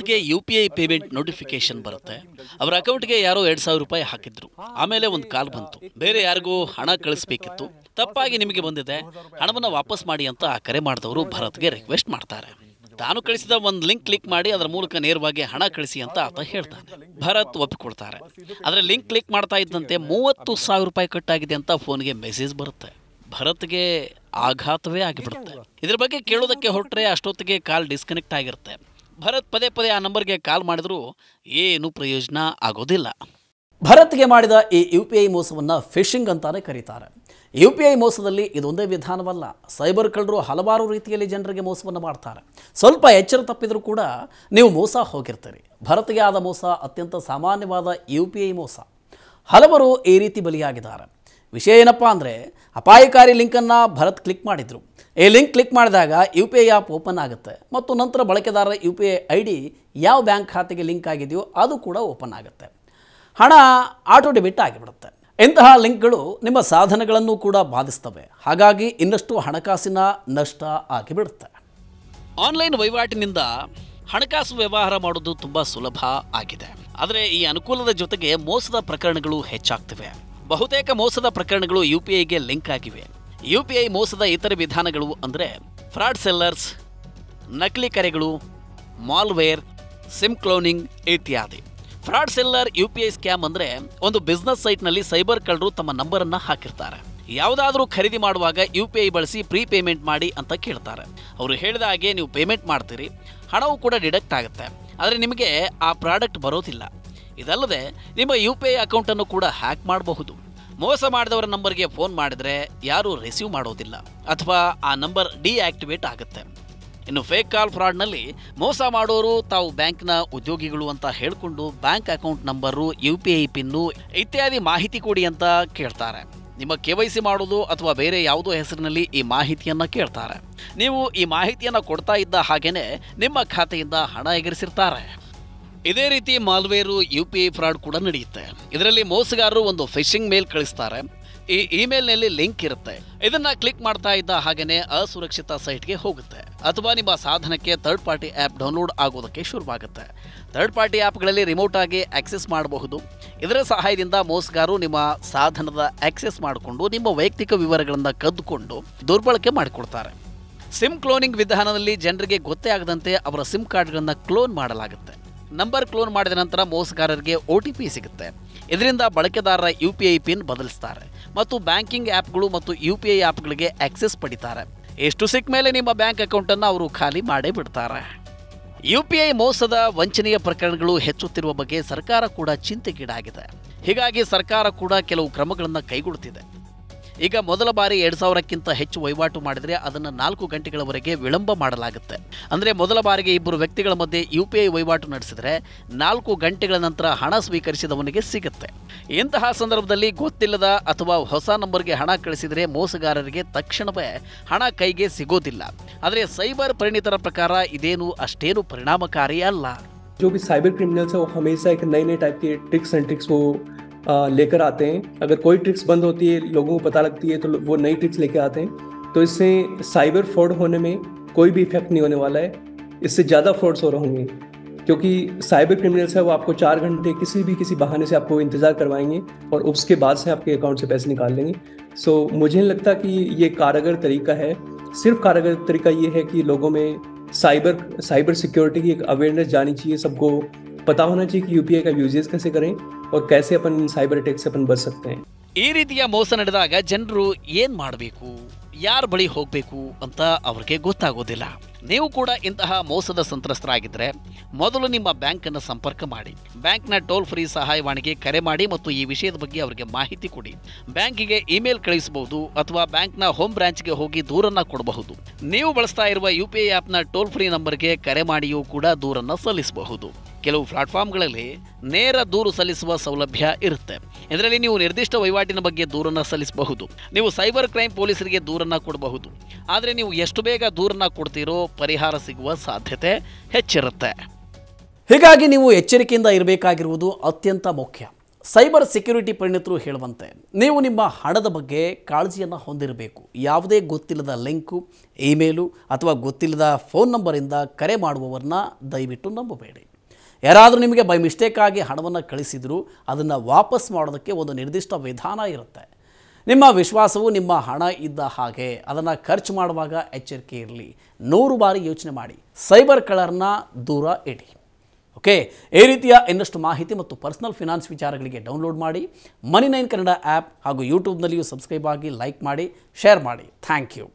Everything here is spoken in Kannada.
ನಿಮಗೆ UPI ಪೇಮೆಂಟ್ ನೋಟಿಫಿಕೇಶನ್ ಬರುತ್ತೆ. ಅವರ ಅಕೌಂಟ್ಗೆ ಯಾರೋ 2000 ರೂಪಾಯಿ ಹಾಕಿದ್ರು. ಆಮೇಲೆ ಒಂದು ಕಾಲ್ ಬಂತು, ಬೇರೆ ಯಾರಿಗೂ ಹಣ ಕಳಿಸಬೇಕಿತ್ತು, ತಪ್ಪಾಗಿ ನಿಮಗೆ ಬಂದಿದೆ, ಹಣವನ್ನು ವಾಪಸ್ ಮಾಡಿ ಅಂತ ಕರೆ ಮಾಡಿದವರು ಭರತ್ಗೆ ರಿಕ್ವೆಸ್ಟ್ ಮಾಡ್ತಾರೆ. ತಾನು ಕಳಿಸಿದ ಒಂದು ಲಿಂಕ್ ಕ್ಲಿಕ್ ಮಾಡಿ ಅದರ ಮೂಲಕ ನೇರವಾಗಿ ಹಣ ಕಳಿಸಿ ಅಂತ ಆತ ಹೇಳ್ತಾನೆ. ಭರತ್ ಒಪ್ಪಿಕೊಳ್ತಾರೆ. ಆದರೆ ಲಿಂಕ್ ಕ್ಲಿಕ್ ಮಾಡ್ತಾ ಇದ್ದಂತೆ 30,000 ರೂಪಾಯಿ ಕಟ್ಟಾಗಿದೆ ಅಂತ ಫೋನ್ಗೆ ಮೆಸೇಜ್ ಬರುತ್ತೆ. ಭರತ್ಗೆ ಆಘಾತವೇ ಆಗಿಬಿಡುತ್ತೆ. ಇದ್ರ ಬಗ್ಗೆ ಕೇಳೋದಕ್ಕೆ ಹೊರಟ್ರೆ ಅಷ್ಟೊತ್ತಿಗೆ ಕಾಲ್ ಡಿಸ್ಕನೆಕ್ಟ್ ಆಗಿರುತ್ತೆ. ಭರತ್ ಪದೇ ಪದೇ ಆ ನಂಬರ್ಗೆ ಕಾಲ್ ಮಾಡಿದ್ರು ಏನು ಪ್ರಯೋಜನ ಆಗೋದಿಲ್ಲ. ಭರತ್ಗೆ ಮಾಡಿದ ಈ UPI ಮೋಸವನ್ನು ಫಿಶಿಂಗ್ ಅಂತಾನೆ ಕರೀತಾರೆ. UPI ಮೋಸದಲ್ಲಿ ಇದೊಂದೇ ವಿಧಾನವಲ್ಲ, ಸೈಬರ್ ಕಳ್ಳರು ಹಲವಾರು ರೀತಿಯಲ್ಲಿ ಜನರಿಗೆ ಮೋಸವನ್ನು ಮಾಡ್ತಾರೆ. ಸ್ವಲ್ಪ ಎಚ್ಚರ ತಪ್ಪಿದರೂ ಕೂಡ ನೀವು ಮೋಸ ಹೋಗಿರ್ತೀರಿ. ಭರತ್ಗೆ ಆದ ಮೋಸ ಅತ್ಯಂತ ಸಾಮಾನ್ಯವಾದ UPI ಮೋಸ. ಹಲವರು ಈ ರೀತಿ ಬಲಿಯಾಗಿದ್ದಾರೆ. ವಿಷಯ ಏನಪ್ಪ ಅಂದರೆ, ಅಪಾಯಕಾರಿ ಲಿಂಕನ್ನು ಭರತ್ ಕ್ಲಿಕ್ ಮಾಡಿದರು. ಈ ಲಿಂಕ್ ಕ್ಲಿಕ್ ಮಾಡಿದಾಗ UPI ಆ್ಯಪ್ ಓಪನ್ ಆಗುತ್ತೆ ಮತ್ತು ನಂತರ ಬಳಕೆದಾರರ UPI ID ಯಾವ ಬ್ಯಾಂಕ್ ಖಾತೆಗೆ ಲಿಂಕ್ ಆಗಿದೆಯೋ ಅದು ಕೂಡ ಓಪನ್ ಆಗುತ್ತೆ. ಹಣ ಆಟೋ ಡೆಬಿಟ್ ಆಗಿಬಿಡುತ್ತೆ. ಇಂತಹ ಲಿಂಕ್ಗಳು ನಿಮ್ಮ ಸಾಧನಗಳನ್ನು ಕೂಡ ಬಾಧಿಸ್ತವೆ. ಹಾಗಾಗಿ ಇನ್ನಷ್ಟು ಹಣಕಾಸಿನ ನಷ್ಟ ಆಗಿಬಿಡುತ್ತೆ. ಆನ್ಲೈನ್ ವಹಿವಾಟಿನಿಂದ ಹಣಕಾಸು ವ್ಯವಹಾರ ಮಾಡೋದು ತುಂಬ ಸುಲಭ ಆಗಿದೆ. ಆದರೆ ಈ ಅನುಕೂಲದ ಜೊತೆಗೆ ಮೋಸದ ಪ್ರಕರಣಗಳು ಹೆಚ್ಚಾಗ್ತಿವೆ. ಬಹುತೇಕ ಮೋಸದ ಪ್ರಕರಣಗಳು UPIಗೆ ಲಿಂಕ್ ಆಗಿವೆ. UPI ಮೋಸದ ಇತರ ವಿಧಾನಗಳು ಅಂದರೆ ಫ್ರಾಡ್ ಸೆಲ್ಲರ್ಸ್, ನಕಲಿ ಕರೆಗಳು, ಮಾಲ್ವೇರ್, ಸಿಮ್ ಕ್ಲೋನಿಂಗ್ ಇತ್ಯಾದಿ. ಫ್ರಾಡ್ ಸೆಲ್ಲರ್ UPI ಸ್ಕ್ಯಾಮ್ ಅಂದರೆ ಒಂದು ಬಿಸ್ನೆಸ್ ಸೈಟ್ನಲ್ಲಿ ಸೈಬರ್ ಕಳ್ಳರು ತಮ್ಮ ನಂಬರನ್ನು ಹಾಕಿರ್ತಾರೆ. ಯಾವುದಾದ್ರೂ ಖರೀದಿ ಮಾಡುವಾಗ UPI ಬಳಸಿ ಪ್ರೀ ಪೇಮೆಂಟ್ ಮಾಡಿ ಅಂತ ಕೇಳ್ತಾರೆ. ಅವರು ಹೇಳಿದ ಹಾಗೆ ನೀವು ಪೇಮೆಂಟ್ ಮಾಡ್ತೀರಿ, ಹಣವು ಕೂಡ ಡಿಡಕ್ಟ್ ಆಗುತ್ತೆ. ಆದರೆ ನಿಮಗೆ ಆ ಪ್ರಾಡಕ್ಟ್ ಬರೋದಿಲ್ಲ. ಇದಲ್ಲದೆ ನಿಮ್ಮ UPI ಅಕೌಂಟನ್ನು ಕೂಡ ಹ್ಯಾಕ್ ಮಾಡಬಹುದು. ಮೋಸ ಮಾಡಿದವರ ನಂಬರ್ಗೆ ಫೋನ್ ಮಾಡಿದರೆ ಯಾರೂ ರಿಸೀವ್ ಮಾಡೋದಿಲ್ಲ ಅಥವಾ ಆ ನಂಬರ್ ಡಿಆಕ್ಟಿವೇಟ್ ಆಗುತ್ತೆ. ಇನ್ನು ಫೇಕ್ ಕಾಲ್ ಫ್ರಾಡ್ನಲ್ಲಿ ಮೋಸ ಮಾಡೋರು ತಾವು ಬ್ಯಾಂಕ್ನ ಉದ್ಯೋಗಿಗಳು ಅಂತ ಹೇಳಿಕೊಂಡು bank account number, UPI pin ಇತ್ಯಾದಿ ಮಾಹಿತಿ ಕೊಡಿ ಅಂತ ಕೇಳ್ತಾರೆ. ನಿಮ್ಮ KYC ಮಾಡೋದು ಅಥವಾ ಬೇರೆ ಯಾವುದೋ ಹೆಸರಿನಲ್ಲಿ ಈ ಮಾಹಿತಿಯನ್ನು ಕೇಳ್ತಾರೆ. ನೀವು ಈ ಮಾಹಿತಿಯನ್ನು ಕೊಡ್ತಾ ಇದ್ದ ಹಾಗೇನೆ ನಿಮ್ಮ ಖಾತೆಯಿಂದ ಹಣ ಎಗರಿಸಿರ್ತಾರೆ. ಇದೇ ರೀತಿ ಮಾಲ್ವೇರು UPI ಫ್ರಾಡ್ ಕೂಡ ನಡೆಯುತ್ತೆ. ಇದರಲ್ಲಿ ಮೋಸಗಾರರು ಒಂದು ಫಿಶಿಂಗ್ ಮೇಲ್ ಕಳಿಸ್ತಾರೆ. ಈ ಇಮೇಲ್ನಲ್ಲಿ ಲಿಂಕ್ ಇರುತ್ತೆ. ಇದನ್ನ ಕ್ಲಿಕ್ ಮಾಡ್ತಾ ಇದ್ದ ಹಾಗೇನೆ ಅಸುರಕ್ಷಿತ ಸೈಟ್ಗೆ ಹೋಗುತ್ತೆ ಅಥವಾ ನಿಮ್ಮ ಸಾಧನಕ್ಕೆ ಥರ್ಡ್ ಪಾರ್ಟಿ ಆ್ಯಪ್ ಡೌನ್ಲೋಡ್ ಆಗೋದಕ್ಕೆ ಶುರುವಾಗುತ್ತೆ. ಥರ್ಡ್ ಪಾರ್ಟಿ ಆ್ಯಪ್ಗಳಲ್ಲಿ ರಿಮೋಟ್ ಆಗಿ ಆಕ್ಸೆಸ್ ಮಾಡಬಹುದು. ಇದರ ಸಹಾಯದಿಂದ ಮೋಸಗಾರರು ನಿಮ್ಮ ಸಾಧನದ ಆಕ್ಸೆಸ್ ಮಾಡಿಕೊಂಡು ನಿಮ್ಮ ವೈಯಕ್ತಿಕ ವಿವರಗಳನ್ನು ಕದ್ದುಕೊಂಡು ದುರ್ಬಳಕೆ ಮಾಡಿಕೊಡ್ತಾರೆ. ಸಿಮ್ ಕ್ಲೋನಿಂಗ್ ವಿಧಾನದಲ್ಲಿ ಜನರಿಗೆ ಗೊತ್ತೇ ಆಗದಂತೆ ಅವರ ಸಿಮ್ ಕಾರ್ಡ್ಗಳನ್ನು ಕ್ಲೋನ್ ಮಾಡಲಾಗುತ್ತೆ. ನಂಬರ್ ಕ್ಲೋನ್ ಮಾಡಿದ ನಂತರ ಮೋಸಗಾರರಿಗೆ OTP ಸಿಗುತ್ತೆ. ಇದರಿಂದ ಬಳಕೆದಾರರ UPI ಪಿನ್ ಬದಲಿಸ್ತಾರೆ ಮತ್ತು ಬ್ಯಾಂಕಿಂಗ್ ಆ್ಯಪ್ಗಳು ಮತ್ತು UPI ಆ್ಯಪ್ಗಳಿಗೆ ಆಕ್ಸೆಸ್ ಪಡಿತಾರೆ. ಎಷ್ಟು ಸಿಕ್ಕ ಮೇಲೆ ನಿಮ್ಮ ಬ್ಯಾಂಕ್ ಅಕೌಂಟನ್ನು ಅವರು ಖಾಲಿ ಮಾಡೇ ಬಿಡ್ತಾರೆ. UPI ಮೋಸದ ವಂಚನೆಯ ಪ್ರಕರಣಗಳು ಹೆಚ್ಚುತ್ತಿರುವ ಬಗ್ಗೆ ಸರ್ಕಾರ ಕೂಡ ಚಿಂತೆಗೀಡಾಗಿದೆ. ಹೀಗಾಗಿ ಸರ್ಕಾರ ಕೂಡ ಕೆಲವು ಕ್ರಮಗಳನ್ನು ಕೈಗೊಳ್ಳುತ್ತಿದೆ. ಈಗ ಮೊದಲ ಬಾರಿ 2000ಕ್ಕಿಂತ ಹೆಚ್ಚು ವಹಿವಾಟು ಮಾಡಿದರೆ ಅದನ್ನು 4 ಗಂಟೆಗಳವರೆಗೆ ವಿಳಂಬ ಮಾಡಲಾಗುತ್ತೆ. ಅಂದರೆ ಮೊದಲ ಬಾರಿಗೆ ಇಬ್ಬರು ವ್ಯಕ್ತಿಗಳ ಮಧ್ಯೆ UPI ವಹಿವಾಟು ನಡೆಸಿದರೆ 4 ಗಂಟೆಗಳ ನಂತರ ಹಣ ಸ್ವೀಕರಿಸಿದವನಿಗೆ ಸಿಗುತ್ತೆ. ಇಂತಹ ಸಂದರ್ಭದಲ್ಲಿ ಗೊತ್ತಿಲ್ಲದ ಅಥವಾ ಹೊಸ ನಂಬರ್ಗೆ ಹಣ ಕಳಿಸಿದರೆ ಮೋಸಗಾರರಿಗೆ ತಕ್ಷಣವೇ ಹಣ ಕೈಗೆ ಸಿಗೋದಿಲ್ಲ. ಆದರೆ ಸೈಬರ್ ಪರಿಣಿತರ ಪ್ರಕಾರ ಇದೇನು ಅಷ್ಟೇನು ಪರಿಣಾಮಕಾರಿ ಅಲ್ಲ. जो भी साइबर क्रिमिनल्स है वो हमेशा एक नए नए टाइप के ट्रिक्स एंड ट्रिक्स वो लेकर आते हैं. अगर कोई ट्रिक्स बंद होती है, लोगों को पता लगती है, तो वो नई ट्रिक्स लेकर आते हैं. तो इससे साइबर फ्रॉड होने में कोई भी इफेक्ट नहीं होने वाला है. इससे ज़्यादा फ्रॉड्स हो रहे होंगे क्योंकि साइबर क्रिमिनल्स है वो आपको 4 घंटे किसी बहाने से आपको इंतज़ार करवाएंगे और उसके बाद से आपके अकाउंट से पैसे निकाल लेंगे. सो मुझे नहीं लगता कि ये कारगर तरीका है. सिर्फ कारगर तरीका ये है कि लोगों में साइबर सिक्योरिटी की एक अवेयरनेस जानी चाहिए. सबको पता होना चाहिए कि UPI का यूजेस कैसे करें और कैसे अपन साइबर अटैक से अपन बच सकते हैं. ಈ ರೀತಿಯ ಮೋಸ ನಡೆದಾಗ ಜನರು ಏನು ಮಾಡಬೇಕು, ಯಾರ ಬಳಿ ಹೋಗಬೇಕು ಅಂತ ಅವರಿಗೆ ಗೊತ್ತಾಗೋದಿಲ್ಲ. ನೀವು ಕೂಡ ಇಂತಹ ಮೋಸದ ಸಂತ್ರಸ್ತರಾಗಿದ್ದರೆ ಮೊದಲು ನಿಮ್ಮ ಬ್ಯಾಂಕನ್ನು ಸಂಪರ್ಕ ಮಾಡಿ. ಬ್ಯಾಂಕ್ನ ಟೋಲ್ ಫ್ರೀ ಸಹಾಯವಾಣಿಗೆ ಕರೆ ಮಾಡಿ ಮತ್ತು ಈ ವಿಷಯದ ಬಗ್ಗೆ ಅವರಿಗೆ ಮಾಹಿತಿ ಕೊಡಿ. ಬ್ಯಾಂಕಿಗೆ ಇಮೇಲ್ ಕಳಿಸಬಹುದು ಅಥವಾ ಬ್ಯಾಂಕ್ನ ಹೋಮ್ ಬ್ರಾಂಚ್ಗೆ ಹೋಗಿ ದೂರನ್ನು ಕೊಡಬಹುದು. ನೀವು ಬಳಸ್ತಾ ಇರುವ UPI ಆ್ಯಪ್ನ ಟೋಲ್ ಫ್ರೀ ನಂಬರ್ಗೆ ಕರೆ ಮಾಡಿಯೂ ಕೂಡ ದೂರನ್ನು ಸಲ್ಲಿಸಬಹುದು. ಕೆಲವು ಪ್ಲಾಟ್ಫಾರ್ಮ್ಗಳಲ್ಲಿ ನೇರ ದೂರು ಸಲ್ಲಿಸುವ ಸೌಲಭ್ಯ ಇರುತ್ತೆ. ಇದರಲ್ಲಿ ನೀವು ನಿರ್ದಿಷ್ಟ ವಹಿವಾಟಿನ ಬಗ್ಗೆ ದೂರನ್ನು ಸಲ್ಲಿಸಬಹುದು. ನೀವು ಸೈಬರ್ ಕ್ರೈಮ್ ಪೊಲೀಸರಿಗೆ ದೂರನ್ನು ಕೊಡಬಹುದು. ಆದರೆ ನೀವು ಎಷ್ಟು ಬೇಗ ದೂರನ್ನು ಕೊಡ್ತೀರೋ ಪರಿಹಾರ ಸಿಗುವ ಸಾಧ್ಯತೆ ಹೆಚ್ಚಿರುತ್ತೆ. ಹೀಗಾಗಿ ನೀವು ಎಚ್ಚರಿಕೆಯಿಂದ ಇರಬೇಕಾಗಿರುವುದು ಅತ್ಯಂತ ಮುಖ್ಯ. ಸೈಬರ್ ಸೆಕ್ಯೂರಿಟಿ ಪರಿಣಿತರು ಹೇಳುವಂತೆ ನೀವು ನಿಮ್ಮ ಹಣದ ಬಗ್ಗೆ ಕಾಳಜಿಯನ್ನು ಹೊಂದಿರಬೇಕು. ಯಾವುದೇ ಗೊತ್ತಿಲ್ಲದ ಲಿಂಕು, ಇಮೇಲು ಅಥವಾ ಗೊತ್ತಿಲ್ಲದ ಫೋನ್ ನಂಬರಿಂದ ಕರೆ ಮಾಡುವವರನ್ನ ದಯವಿಟ್ಟು ನಂಬಬೇಡಿ. ಯಾರಾದರೂ ನಿಮಗೆ ಬೈ ಮಿಸ್ಟೇಕಾಗಿ ಹಣವನ್ನು ಕಳಿಸಿದರೂ ಅದನ್ನು ವಾಪಸ್ ಮಾಡೋದಕ್ಕೆ ಒಂದು ನಿರ್ದಿಷ್ಟ ವಿಧಾನ ಇರುತ್ತೆ. ನಿಮ್ಮ ವಿಶ್ವಾಸವು ನಿಮ್ಮ ಹಣ ಇದ್ದ ಹಾಗೆ, ಅದನ್ನು ಖರ್ಚು ಮಾಡುವಾಗ ಎಚ್ಚರಿಕೆ ಇರಲಿ. 100 ಬಾರಿ ಯೋಚನೆ ಮಾಡಿ. ಸೈಬರ್ ಕಳ್ಳರನ್ನ ದೂರ ಇಡಿ. ಓಕೆ, ಈ ರೀತಿಯ ಇನ್ನಷ್ಟು ಮಾಹಿತಿ ಮತ್ತು ಪರ್ಸನಲ್ ಫಿನಾನ್ಸ್ ವಿಚಾರಗಳಿಗೆ ಡೌನ್ಲೋಡ್ ಮಾಡಿ Money9 ಕನ್ನಡ ಆ್ಯಪ್ ಹಾಗೂ ಯೂಟ್ಯೂಬ್ನಲ್ಲಿಯೂ ಸಬ್ಸ್ಕ್ರೈಬ್ ಆಗಿ, ಲೈಕ್ ಮಾಡಿ, ಶೇರ್ ಮಾಡಿ. Thank you.